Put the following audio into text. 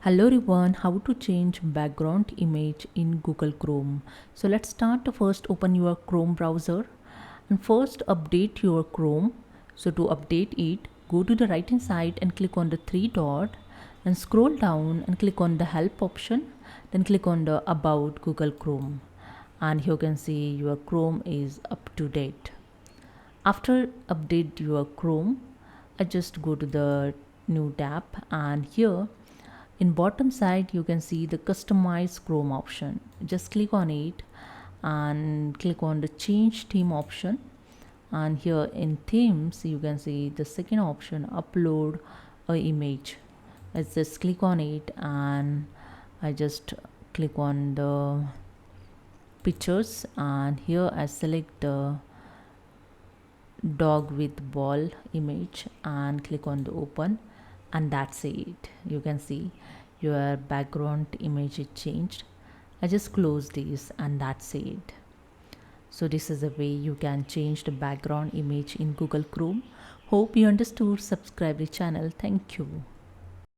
Hello everyone, how to change background image in Google Chrome. So let's start. First open your Chrome browser and first update your Chrome. So to update it, go to the right hand side and click on the three dot and scroll down and click on the help option. Then click on the about Google Chrome and here you can see your Chrome is up to date. After update your Chrome, I just go to the new tab and here in bottom side you can see the customize Chrome option. Just click on it and click on the change theme option, and here in themes you can see the second option, upload a image. I just click on it and I just click on the pictures and here I select the dog with ball image and click on the open, and that's it. You can see your background image is changed. I just close this and that's it. So this is the way you can change the background image in Google Chrome. Hope you understood. Subscribe the channel. Thank you.